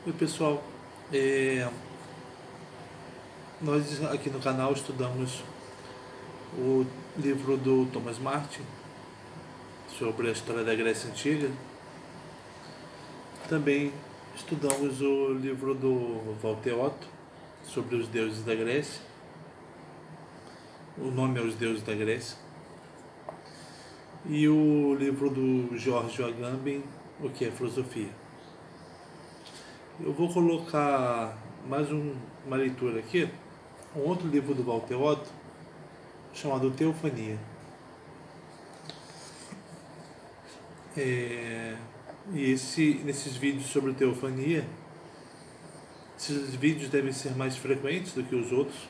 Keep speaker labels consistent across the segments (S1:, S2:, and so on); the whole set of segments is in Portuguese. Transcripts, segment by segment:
S1: Oi pessoal, é, nós aqui no canal estudamos o livro do Thomas Martin sobre a história da Grécia Antiga. Também estudamos o livro do Walter Otto sobre os deuses da Grécia. O nome é Os Deuses da Grécia. E o livro do George Agamben, O que é Filosofia. Eu vou colocar mais uma leitura aqui, um outro livro do Walter Otto, chamado Teofania. E nesses vídeos sobre teofania, esses vídeos devem ser mais frequentes do que os outros,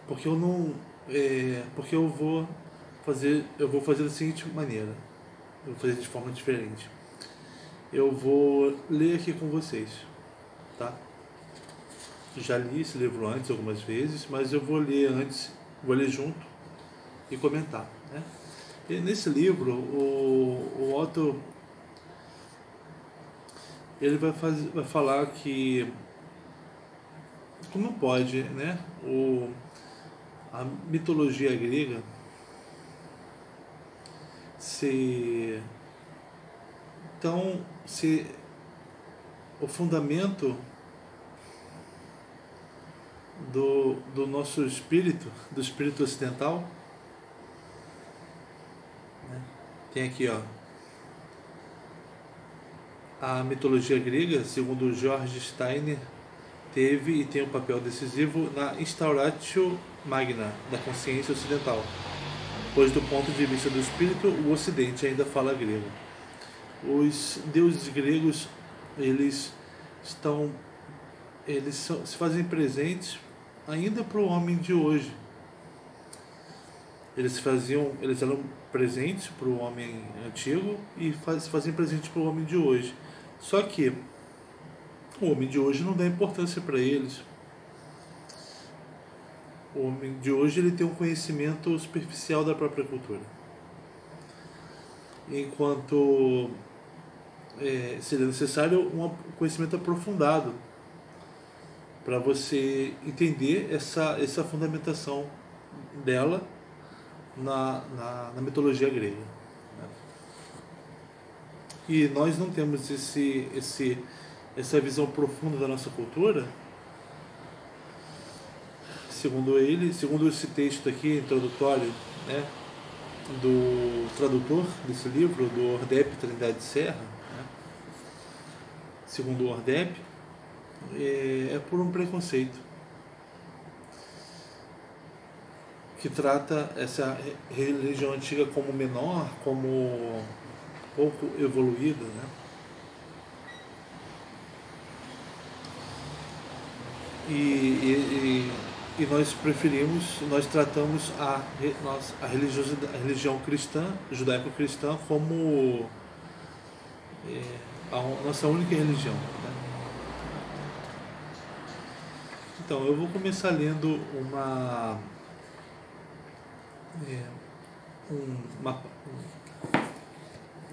S1: porque eu vou fazer da seguinte maneira, eu vou fazer de forma diferente. Eu vou ler aqui com vocês, tá? Já li esse livro antes algumas vezes, mas eu vou ler junto e comentar, né? E nesse livro, o Otto ele vai falar que como pode, né, a mitologia grega se o fundamento do nosso espírito, do espírito ocidental, né? Tem aqui, ó, a mitologia grega, segundo George Steiner, teve e tem um papel decisivo na instauratio magna da consciência ocidental, pois do ponto de vista do espírito, o Ocidente ainda fala grego. Os deuses gregos, eles se fazem presentes ainda para o homem de hoje. Eles eram presentes para o homem antigo e se fazem presentes para o homem de hoje. Só que o homem de hoje não dá importância para eles. O homem de hoje ele tem um conhecimento superficial da própria cultura, enquanto seria necessário um conhecimento aprofundado para você entender essa fundamentação dela na mitologia grega, né? E nós não temos essa visão profunda da nossa cultura, segundo esse texto aqui introdutório, né, do tradutor desse livro, do Ordep Trindade Serra, né? Segundo o Ordep, é por um preconceito que trata essa religião antiga como menor, como pouco evoluída, né? E nós tratamos a religião cristã, judaico-cristã, como a nossa única religião, né? Então, eu vou começar lendo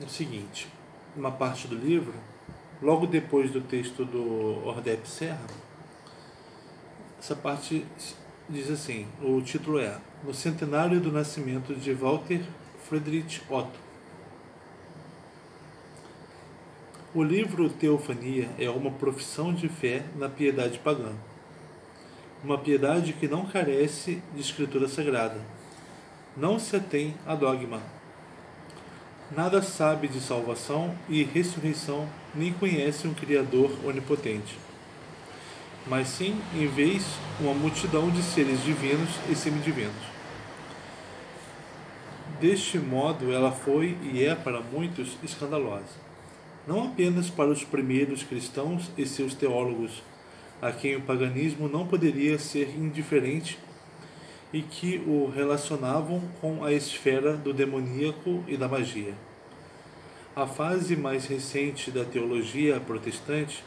S1: o seguinte, uma parte do livro, logo depois do texto do Ordep Serra. Essa parte diz assim, o título é No Centenário do Nascimento de Walter Friedrich Otto. O livro Teofania é uma profissão de fé na piedade pagã. Uma piedade que não carece de escritura sagrada. Não se atém a dogma. Nada sabe de salvação e ressurreição, nem conhece um Criador onipotente. Mas sim, em vez, uma multidão de seres divinos e semidivinos. Deste modo, ela foi e é para muitos escandalosa. Não apenas para os primeiros cristãos e seus teólogos, a quem o paganismo não poderia ser indiferente e que o relacionavam com a esfera do demoníaco e da magia. A fase mais recente da teologia protestante,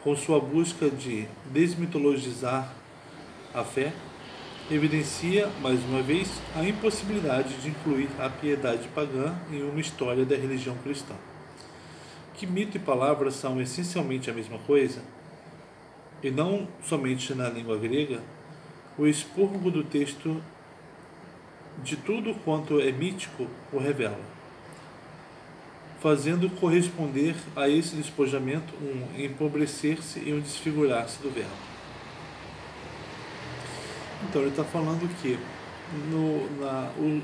S1: com sua busca de desmitologizar a fé, evidencia, mais uma vez, a impossibilidade de incluir a piedade pagã em uma história da religião cristã. que mito e palavra são essencialmente a mesma coisa, e não somente na língua grega, o expurgo do texto de tudo quanto é mítico o revela, fazendo corresponder a esse despojamento um empobrecer-se e um desfigurar-se do verbo. Então ele está falando que no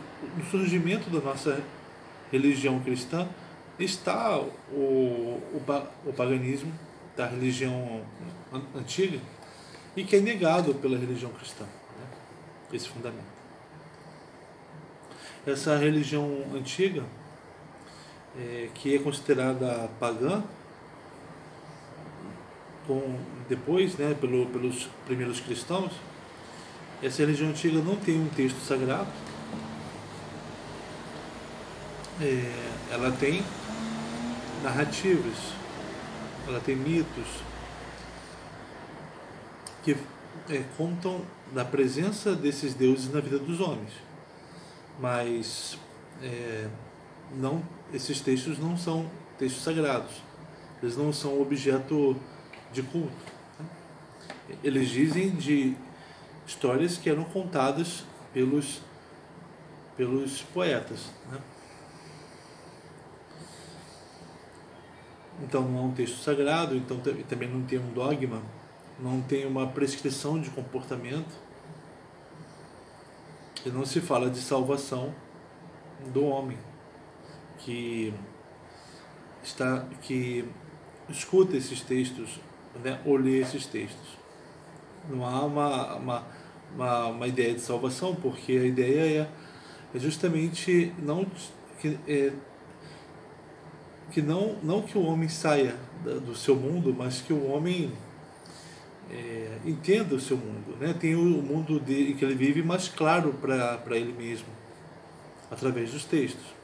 S1: surgimento da nossa religião cristã está o paganismo da religião antiga e que é negado pela religião cristã, né? Esse fundamento. Essa religião antiga, que é considerada pagã, depois, né, pelos primeiros cristãos, essa religião antiga não tem um texto sagrado, ela tem narrativas, ela tem mitos que contam da presença desses deuses na vida dos homens, mas esses textos não são textos sagrados, eles não são objeto de culto, né? Eles dizem de histórias que eram contadas pelos poetas, né? Então não é um texto sagrado, então também não tem um dogma, não tem uma prescrição de comportamento, e não se fala de salvação do homem que escuta esses textos, né, ou lê esses textos. Não há uma ideia de salvação, porque a ideia é justamente não que o homem saia do seu mundo, mas que o homem entenda o seu mundo, né? Tem o mundo em que ele vive mais claro para ele mesmo, através dos textos.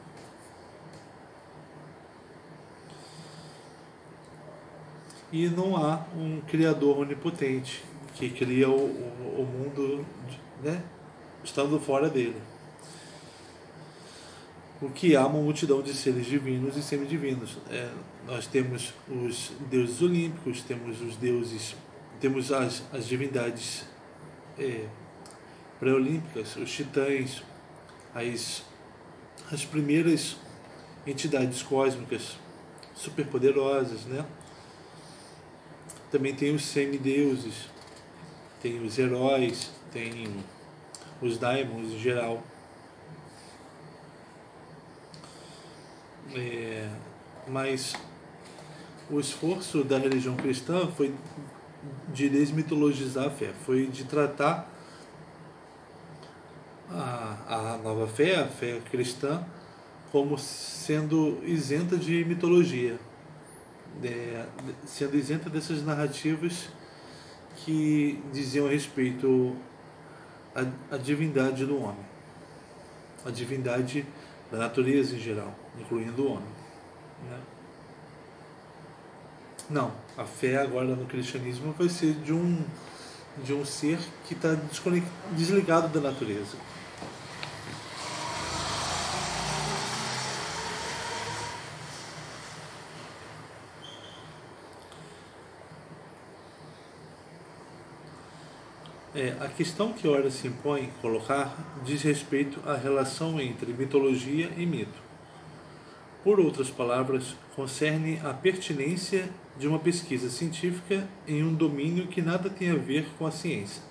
S1: E não há um Criador onipotente que cria o mundo, né, estando fora dele. O que há uma multidão de seres divinos e semidivinos. Nós temos os deuses olímpicos, temos as divindades pré-olímpicas, os titãs, as primeiras entidades cósmicas superpoderosas, né? Também tem os semideuses, tem os heróis, tem os daimons em geral. Mas o esforço da religião cristã foi de desmitologizar a fé, foi de tratar a nova fé, a fé cristã, como sendo isenta de mitologia, sendo isenta dessas narrativas que diziam respeito à divindade do homem, à divindade da natureza em geral, incluindo o homem, né? Não, a fé agora no cristianismo vai ser de um ser que está desligado da natureza. A questão que ora se impõe colocar diz respeito à relação entre mitologia e mito. Por outras palavras, concerne a pertinência de uma pesquisa científica em um domínio que nada tem a ver com a ciência.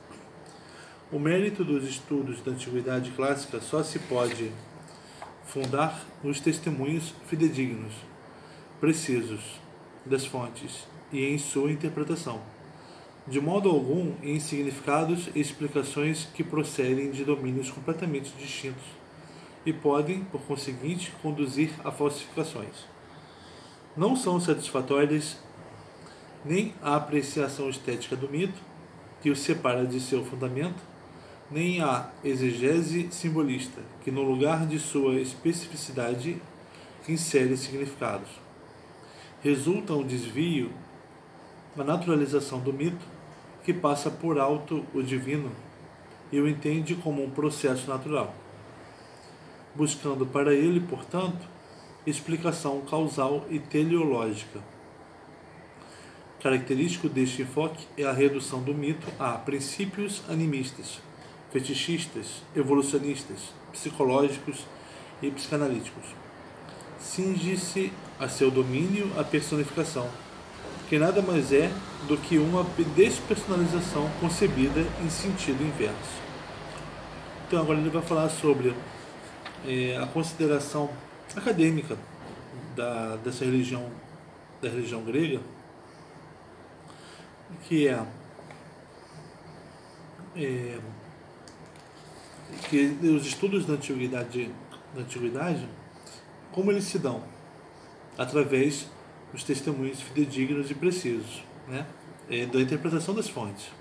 S1: O mérito dos estudos da antiguidade clássica só se pode fundar nos testemunhos fidedignos, precisos, das fontes e em sua interpretação, de modo algum em significados e explicações que procedem de domínios completamente distintos e podem, por conseguinte, conduzir a falsificações. Não são satisfatórias nem a apreciação estética do mito, que o separa de seu fundamento, nem a exegese simbolista, que no lugar de sua especificidade insere significados. Resulta um desvio, a naturalização do mito, que passa por alto o divino e o entende como um processo natural, buscando para ele, portanto, explicação causal e teleológica. Característico deste enfoque é a redução do mito a princípios animistas, fetichistas, evolucionistas, psicológicos e psicanalíticos. Cinge-se a seu domínio a personificação, que nada mais é do que uma despersonalização concebida em sentido inverso. Então agora ele vai falar sobre a consideração acadêmica dessa religião, da religião grega, que que os estudos da antiguidade, como eles se dão? Através dos testemunhos fidedignos e precisos, né? Da interpretação das fontes.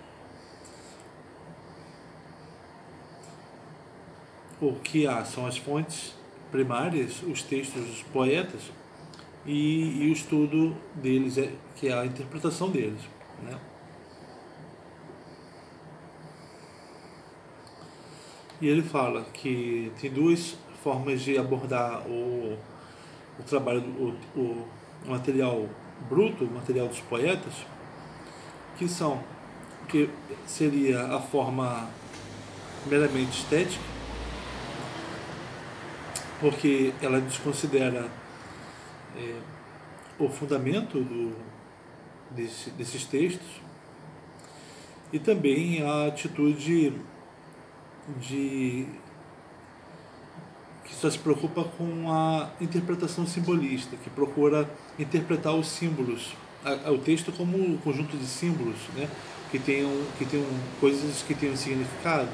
S1: O que há são as fontes primárias, os textos dos poetas e o estudo deles, que é a interpretação deles, né? E ele fala que tem duas formas de abordar o trabalho, o material bruto, o material dos poetas, que seria a forma meramente estética, porque ela desconsidera o fundamento desses textos, e também a atitude que só se preocupa com a interpretação simbolista, que procura interpretar os símbolos, o texto como um conjunto de símbolos, né, que tenham coisas que tenham significado.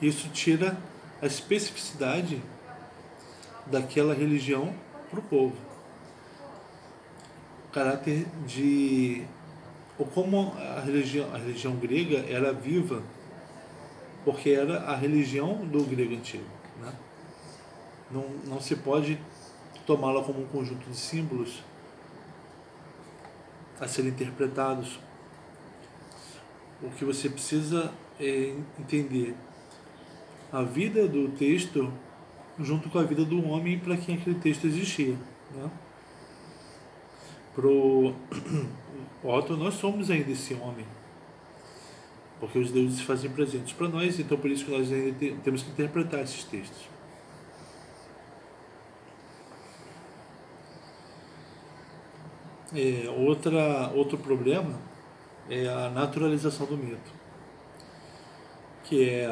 S1: Isso tira a especificidade daquela religião para o povo. O caráter ou como a religião grega era viva, porque era a religião do grego antigo, né? Não se pode tomá-la como um conjunto de símbolos a serem interpretados. O que você precisa é entender a vida do texto junto com a vida do homem para quem aquele texto existia, né? Pro Otto, nós somos ainda esse homem, porque os deuses se fazem presentes para nós, então por isso que nós ainda temos que interpretar esses textos. Outro problema é a naturalização do mito, que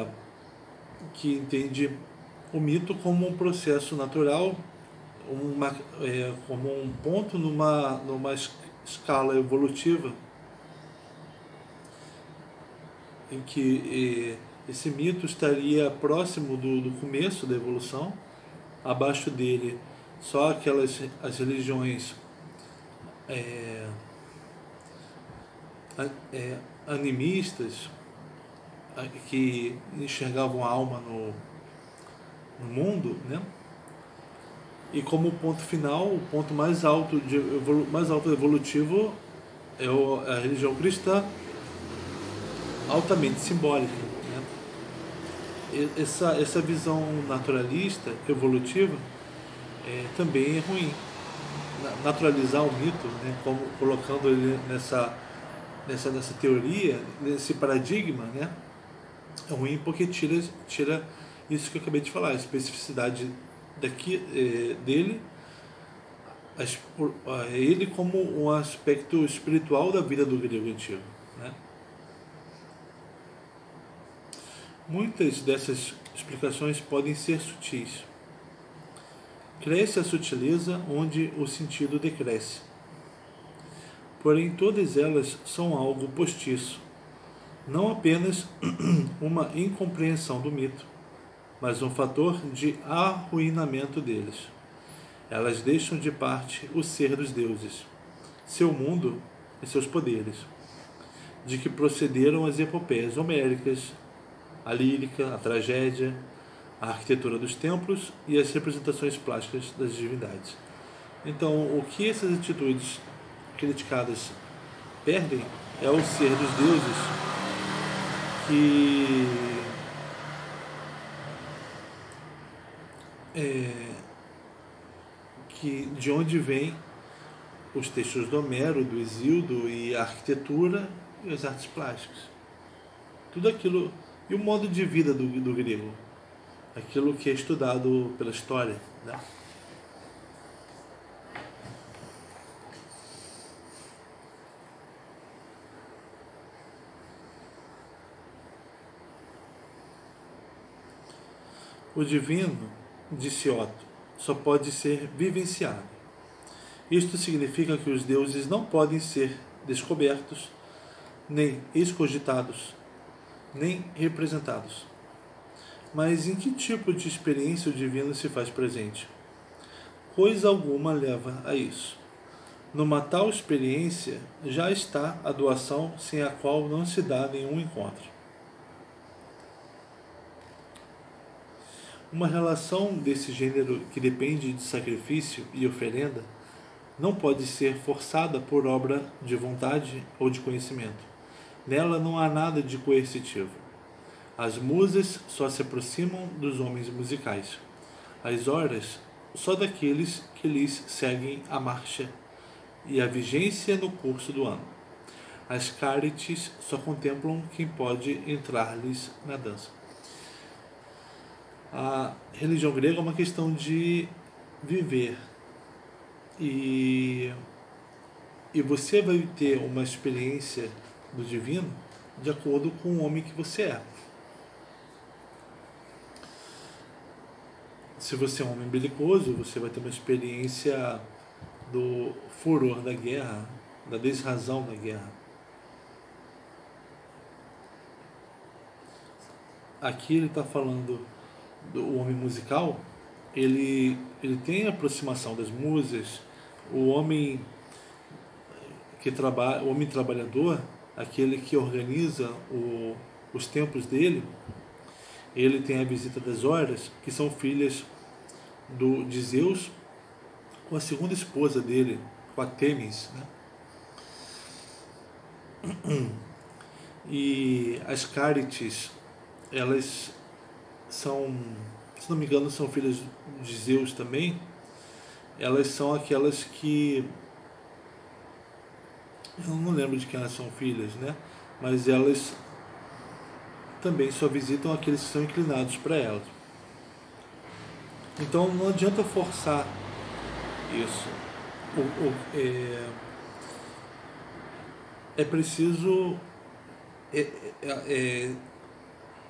S1: entende o mito como um processo natural, como um ponto numa escala evolutiva, em que esse mito estaria próximo do começo da evolução, abaixo dele só as religiões animistas, que enxergavam a alma no mundo, né? E como ponto final, o ponto mais alto evolutivo é a religião cristã, altamente simbólica, né? Essa visão naturalista, evolutiva, também é ruim. Naturalizar o mito, né, como colocando ele nessa teoria, nesse paradigma, né, é ruim porque tira isso que eu acabei de falar, a especificidade dele, ele como um aspecto espiritual da vida do grego antigo, né? Muitas dessas explicações podem ser sutis. Cresce a sutileza onde o sentido decresce. Porém, todas elas são algo postiço, não apenas uma incompreensão do mito, mas um fator de arruinamento deles. Elas deixam de parte o ser dos deuses, seu mundo e seus poderes, de que procederam as epopeias homéricas, a lírica, a tragédia, a arquitetura dos templos e as representações plásticas das divindades. Então, o que essas atitudes criticadas perdem é o ser dos deuses, que que de onde vem os textos do Homero, do Hesíodo, e a arquitetura e as artes plásticas. Tudo aquilo, e o modo de vida do grego, aquilo que é estudado pela história, né? O divino, disse Otto, só pode ser vivenciado. Isto significa que os deuses não podem ser descobertos, nem excogitados, nem representados. Mas em que tipo de experiência o divino se faz presente? Coisa alguma leva a isso. Numa tal experiência já está a doação sem a qual não se dá nenhum encontro. Uma relação desse gênero que depende de sacrifício e oferenda não pode ser forçada por obra de vontade ou de conhecimento. Nela não há nada de coercitivo. As musas só se aproximam dos homens musicais. As horas só daqueles que lhes seguem a marcha e a vigência no curso do ano. As cárites só contemplam quem pode entrar-lhes na dança. A religião grega é uma questão de viver. E você vai ter uma experiência do divino de acordo com o homem que você é. Se você é um homem belicoso, você vai ter uma experiência do furor da guerra, da desrazão da guerra. Aqui ele está falando do homem musical, ele tem a aproximação das musas, o homem que trabalha, o homem trabalhador, aquele que organiza os templos dele, ele tem a visita das horas, que são filhas de Zeus, com a segunda esposa dele, com a Têmis, né? E as cárites, elas são, se não me engano, são filhas de Zeus também. Elas são aquelas que, eu não lembro de quem elas são filhas, né? Mas elas também só visitam aqueles que são inclinados para elas. Então não adianta forçar isso. É preciso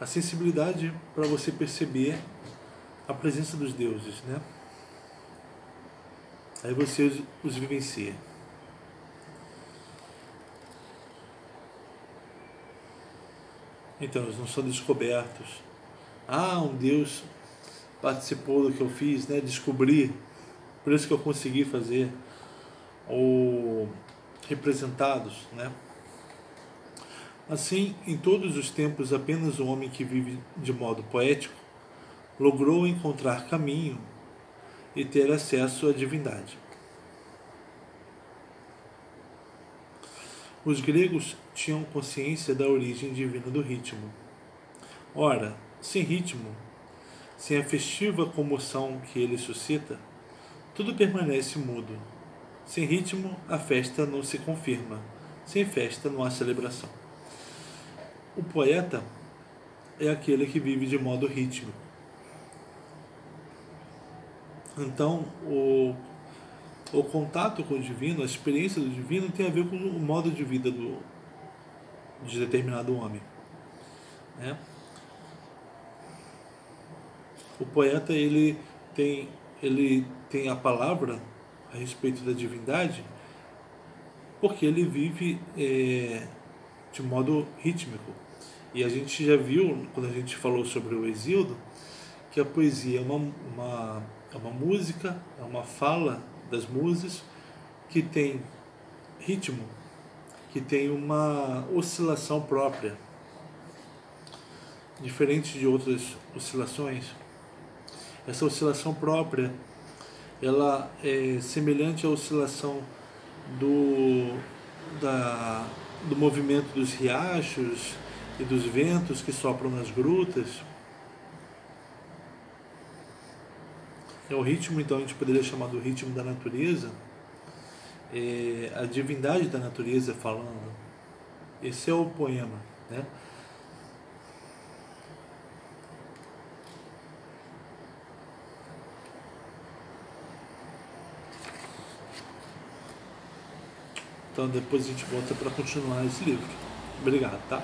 S1: a sensibilidade para você perceber a presença dos deuses, né? Aí você os vivencia. Então, eles não são descobertos. Um Deus participou do que eu fiz, né? Descobri, por isso que eu consegui fazer. Ou representados, né? Assim, em todos os tempos, apenas o homem que vive de modo poético logrou encontrar caminho e ter acesso à divindade. Os gregos tinham consciência da origem divina do ritmo. Ora, sem ritmo, sem a festiva comoção que ele suscita, tudo permanece mudo. Sem ritmo, a festa não se confirma. Sem festa, não há celebração. O poeta é aquele que vive de modo rítmico. Então, o contato com o divino, a experiência do divino tem a ver com o modo de vida de determinado homem, né? O poeta ele tem a palavra a respeito da divindade porque ele vive de modo rítmico. E a gente já viu, quando a gente falou sobre o Hesíodo, que a poesia é uma música, é uma fala das musas que tem ritmo, que tem uma oscilação própria, diferente de outras oscilações. Essa oscilação própria, ela é semelhante à oscilação do movimento dos riachos e dos ventos que sopram nas grutas. É o ritmo, então a gente poderia chamar do ritmo da natureza, a divindade da natureza falando. Esse é o poema, né? Então depois a gente volta para continuar esse livro. Obrigado, tá?